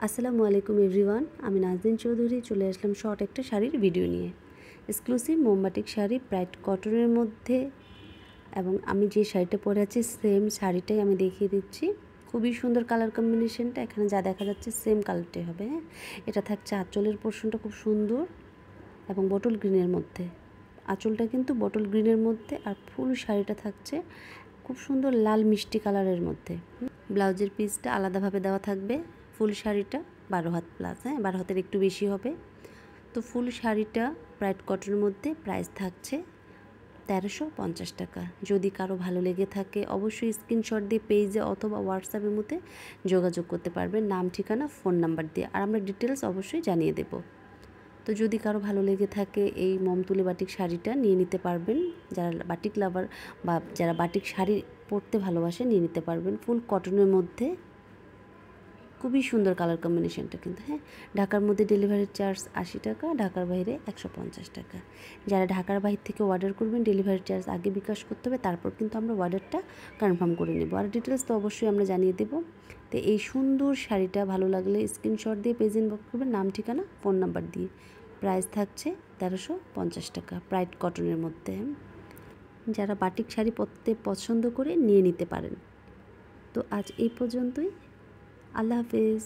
আসসালামু আলাইকুম এভরিওয়ান, আমি নাজদিন চৌধুরী চলে আসলাম শর্ট একটা শাড়ির ভিডিও নিয়ে। এক্সক্লুসিভ মোমবাটিক শাড়ি ব্রাইট কটনের মধ্যে, এবং আমি যে শাড়িটা পরে আছি সেম শাড়িটাই আমি দেখিয়ে দিচ্ছি। খুবই সুন্দর কালার কম্বিনেশনটা, এখানে যা দেখা যাচ্ছে সেম কালারটাই হবে। হ্যাঁ, এটা থাকছে আঁচলের পোর্শনটা খুব সুন্দর এবং বটল গ্রিনের মধ্যে। আঁচলটা কিন্তু বটল গ্রিনের মধ্যে, আর ফুল শাড়িটা থাকছে খুব সুন্দর লাল মিষ্টি কালারের মধ্যে। ব্লাউজের পিসটা আলাদাভাবে দেওয়া থাকবে। ফুল শাড়িটা 12 হাত প্লাস, হ্যাঁ 12 হাতের একটু বেশি হবে। তো ফুল শাড়িটা ব্রাইট কটনের মধ্যে প্রাইস থাকছে 1350 টাকা। যদি কারো ভালো লেগে থাকে অবশ্যই স্ক্রিনশট দিয়ে পেজে অথবা হোয়াটসঅ্যাপের মধ্যে যোগাযোগ করতে পারবেন, নাম ঠিকানা ফোন নাম্বার দিয়ে, আর আমরা ডিটেলস অবশ্যই জানিয়ে দেব। তো যদি কারো ভালো লেগে থাকে এই মমতুলি বাটিক শাড়িটা নিয়ে নিতে পারবেন। যারা বাটিক লাভার বা যারা বাটিক শাড়ি পরতে ভালোবাসে নিয়ে নিতে পারবেন। ফুল কটনের মধ্যে খুবই সুন্দর কালার কম্বিনেশনটা কিন্তু। হ্যাঁ, ঢাকার মধ্যে ডেলিভারি চার্জ 80 টাকা, ঢাকার বাইরে 150 টাকা। যারা ঢাকার বাইরে থেকে অর্ডার করবেন ডেলিভারি চার্জ আগে বিকাশ করতে হবে, তারপর কিন্তু আমরা অর্ডারটা কনফার্ম করে নেব। আর ডিটেলস তো অবশ্যই আমরা জানিয়ে দেব। তো এই সুন্দর শাড়িটা ভালো লাগলে স্ক্রিনশট দিয়ে পেজ ইনবক্স করবেন, নাম ঠিকানা ফোন নাম্বার দিয়ে। প্রাইস থাকছে 1350 টাকা ব্রাইট কটনের মধ্যে। যারা বাটিক শাড়ি পরতে পছন্দ করে নিয়ে নিতে পারেন। তো আজ এই পর্যন্তই। আল্লাহ হাফেজ।